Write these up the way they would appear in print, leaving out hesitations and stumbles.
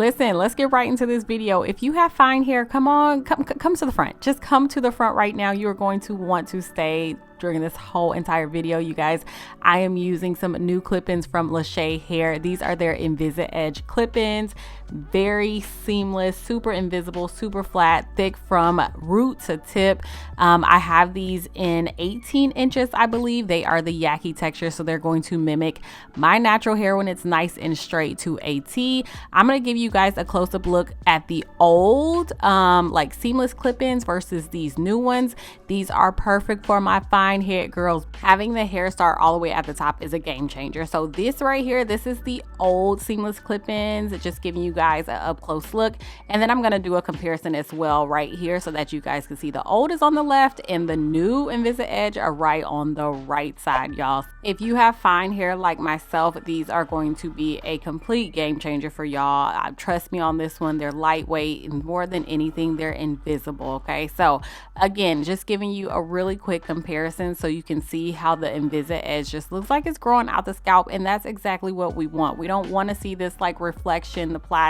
listen, let's get right into this video. If you have fine hair, come to the front. Just come to the front right now. You're going to want to stay during this whole entire video, you guys. I am using some new clip-ins from Lashey Hair. These are their INVISI Edge clip-ins. Very seamless, super invisible, super flat, thick from root to tip. I have these in 18 inches, I believe. They are the Yaki texture, so they're going to mimic my natural hair when it's nice and straight to a T. I'm going to give you guys a close-up look at the old like seamless clip-ins versus these new ones. These are perfect for my fine hair girls. Having the hair start all the way at the top is a game changer. So this right here, this is the old seamless clip-ins, just giving you guys a up close look, and then I'm going to do a comparison as well right here so that you guys can see the old is on the left and the new INVISI Edge are right on the right side, y'all. If you have fine hair like myself, these are going to be a complete game changer for y'all. Trust me on this one. They're lightweight, and more than anything, they're invisible. Okay, so again, just giving you a really quick comparison so you can see how the INVISI Edge just looks like it's growing out the scalp, and that's exactly what we want. We don't want to see this like reflection, the plastic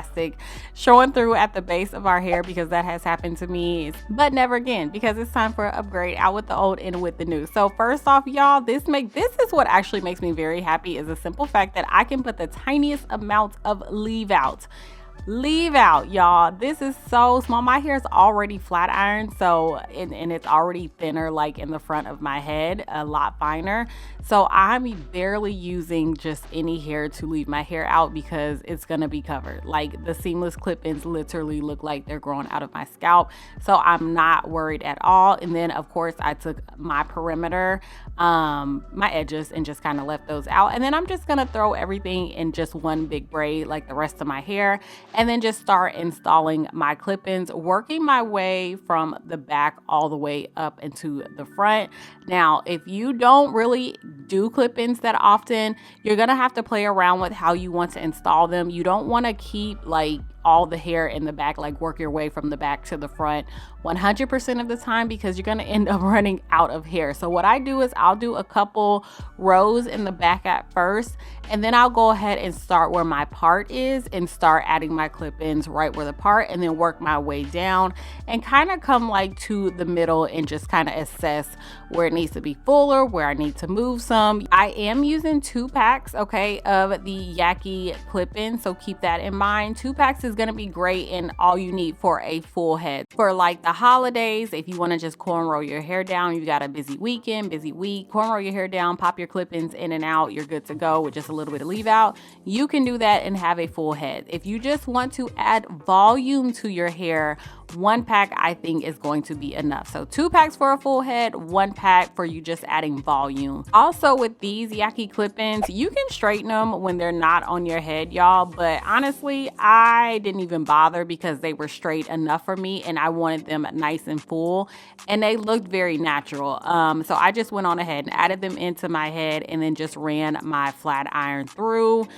showing through at the base of our hair, because that has happened to me, but never again, because it's time for an upgrade, out with the old and with the new. So first off, y'all, this is what actually makes me very happy, is the simple fact that I can put the tiniest amount of leave out, y'all. This is so small. My hair is already flat ironed, so and it's already thinner, like in the front of my head, a lot finer. So I'm barely using just any hair to leave my hair out, because it's gonna be covered. Like the seamless clip-ins literally look like they're growing out of my scalp, so I'm not worried at all. And then of course I took my perimeter, my edges, and just kind of left those out, and then I'm just gonna throw everything in just one big braid like the rest of my hair, and then just start installing my clip-ins, working my way from the back all the way up into the front. Now, if you don't really do clip-ins that often, you're gonna have to play around with how you want to install them. You don't want to keep like all the hair in the back, like work your way from the back to the front 100% of the time, because you're going to end up running out of hair. So what I do is I'll do a couple rows in the back at first, and then I'll go ahead and start where my part is and start adding my clip-ins right where the part, and then work my way down and kind of come like to the middle and just kind of assess where it needs to be fuller, where I need to move some. I am using 2 packs, okay, of the Yaki clip-in, so keep that in mind. 2 packs is going to be great, and all you need for a full head. For like the holidays, if you want to just cornrow your hair down, you got a busy weekend, busy week, cornrow your hair down, pop your clip-ins in and out, you're good to go with just a little bit of leave out. You can do that and have a full head. If you just want to add volume to your hair, 1 pack I think is going to be enough. So 2 packs for a full head, 1 pack for you just adding volume. Also with these Yaki clip-ins, you can straighten them when they're not on your head, y'all, but honestly I didn't even bother, because they were straight enough for me and I wanted them nice and full, and they looked very natural. So I just went on ahead and added them into my head, and then just ran my flat iron through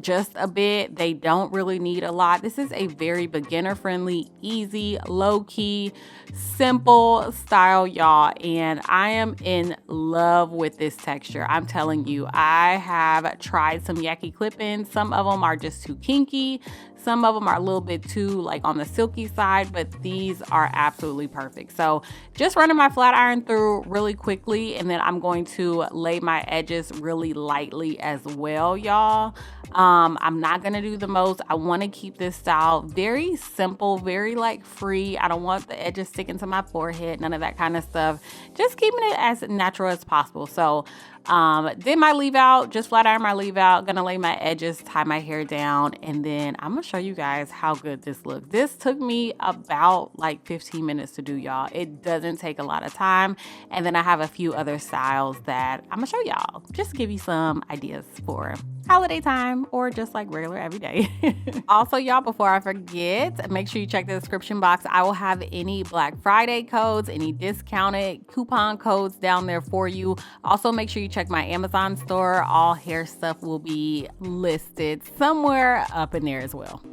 just a bit. They don't really need a lot. This is a very beginner friendly, easy, low-key, simple style, y'all, and I am in love with this texture. I'm telling you, I have tried some Yaki clip-ins. Some of them are just too kinky, some of them are a little bit too like on the silky side, but these are absolutely perfect. So just running my flat iron through really quickly, and then I'm going to lay my edges really lightly as well, y'all. I'm not gonna do the most. I want to keep this style very simple, very like free. I don't want the edges sticking to my forehead, none of that kind of stuff. Just keeping it as natural as possible. So did my leave out, just flat iron my leave out, gonna lay my edges, tie my hair down, and then I'm gonna show you guys how good this looks. This took me about like 15 minutes to do, y'all. It doesn't take a lot of time. And then I have a few other styles that I'm gonna show y'all, just to give you some ideas for holiday time or just like regular everyday. Also, y'all, before I forget, make sure you check the description box. I will have any Black Friday codes, any discounted coupon codes down there for you. Also, make sure you check my Amazon store. All hair stuff will be listed somewhere up in there as well.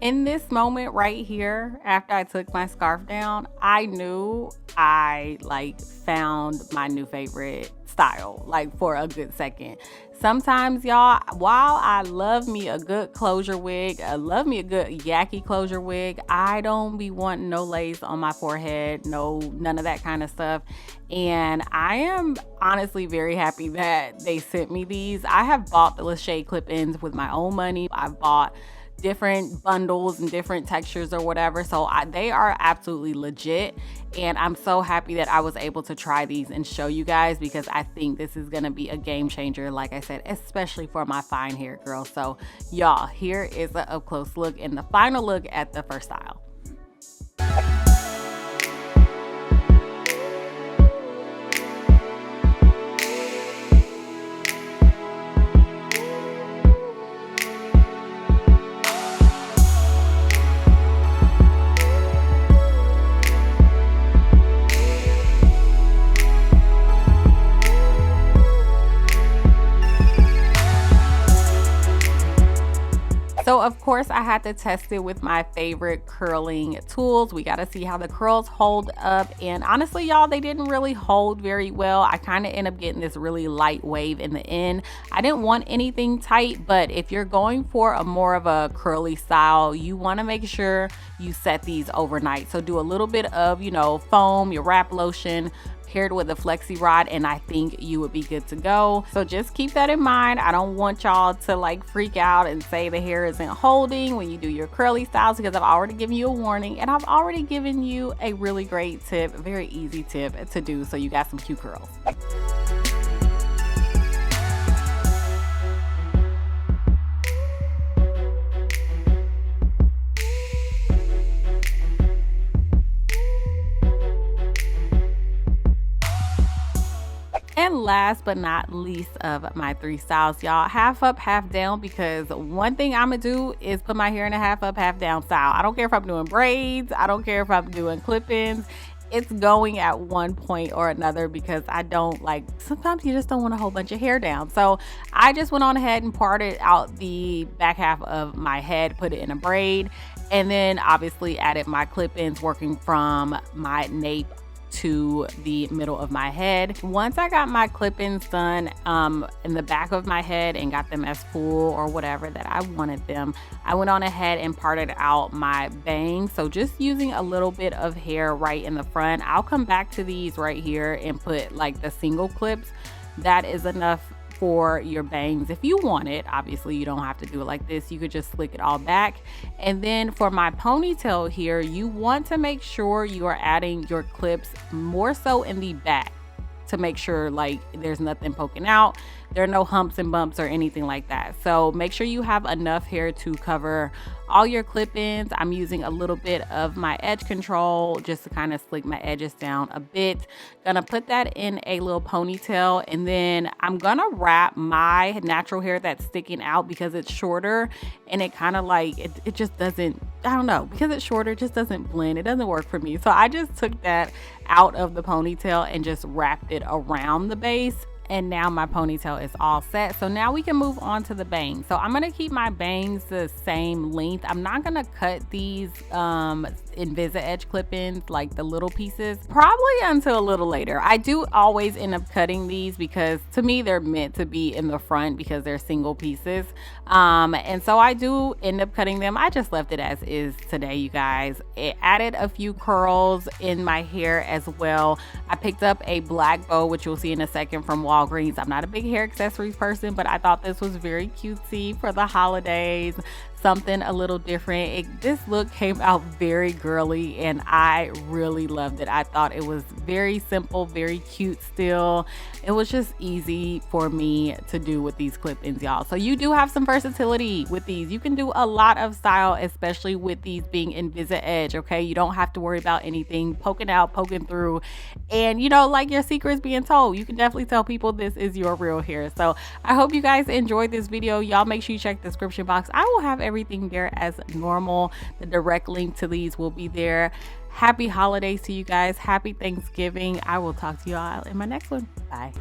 In this moment right here, after I took my scarf down, I knew I like found my new favorite style, like for a good second. Sometimes, y'all, while I love me a good closure wig, I love me a good Yaki closure wig, I don't be wanting no lace on my forehead, none of that kind of stuff. And I am honestly very happy that they sent me these. I have bought the Lashey clip-ins with my own money. I've bought different bundles and different textures or whatever, so they are absolutely legit, and I'm so happy that I was able to try these and show you guys, because I think this is gonna be a game changer, like I said, especially for my fine hair girls. So y'all, here is an up close look and the final look at the first style. So of course I had to test it with my favorite curling tools. We got to see how the curls hold up, and honestly y'all, they didn't really hold very well. I kind of ended up getting this really light wave in the end. I didn't want anything tight, but if you're going for a more of a curly style, you want to make sure you set these overnight. So do a little bit of, you know, foam, your wrap lotion, paired with a flexi rod, and I think you would be good to go. So just keep that in mind. I don't want y'all to like freak out and say the hair isn't holding when you do your curly styles, because I've already given you a warning and I've already given you a really great tip, a very easy tip to do, so you got some cute curls. And last but not least of my three styles, y'all, half up, half down, because one thing I'm gonna do is put my hair in a half up, half down style. I don't care if I'm doing braids, I don't care if I'm doing clip-ins. It's going at one point or another, because I don't like, sometimes you just don't want a whole bunch of hair down. So I just went on ahead and parted out the back half of my head, put it in a braid, and then obviously added my clip-ins working from my nape to the middle of my head. Once I got my clip-ins done in the back of my head and got them as full or whatever that I wanted them, I went on ahead and parted out my bangs. So just using a little bit of hair right in the front. I'll come back to these right here and put like the single clips. That is enough for your bangs if you want it. Obviously you don't have to do it like this, you could just slick it all back. And then for my ponytail here, you want to make sure you are adding your clips more so in the back to make sure like there's nothing poking out, there are no humps and bumps or anything like that. So make sure you have enough hair to cover all your clip-ins. I'm using a little bit of my edge control just to kind of slick my edges down a bit. Gonna put that in a little ponytail, and then I'm gonna wrap my natural hair that's sticking out because it's shorter, and it kind of like it just doesn't, I don't know, because it's shorter, it just doesn't blend, it doesn't work for me. So I just took that out of the ponytail and just wrapped it around the base. And now my ponytail is all set. So now we can move on to the bangs. So I'm gonna keep my bangs the same length. I'm not gonna cut these INVISI Edge clip-ins, like the little pieces, probably until a little later. I do always end up cutting these because to me they're meant to be in the front because they're single pieces. And so I do end up cutting them. I just left it as is today, you guys. It added a few curls in my hair as well. I picked up a black bow, which you'll see in a second, from Walgreens. I'm not a big hair accessories person, but I thought this was very cutesy for the holidays. Something a little different. This look came out very girly and I really loved it. I thought it was very simple, very cute still. It was just easy for me to do with these clip-ins, y'all. So you do have some versatility with these. You can do a lot of style, especially with these being INVISI Edge, okay? You don't have to worry about anything poking out, poking through, and you know, like your secrets being told. You can definitely tell people this is your real hair. So I hope you guys enjoyed this video. Y'all make sure you check the description box. I will have everything there as normal. The direct link to these will be there. Happy holidays to you guys. Happy Thanksgiving. I will talk to you all in my next one. Bye.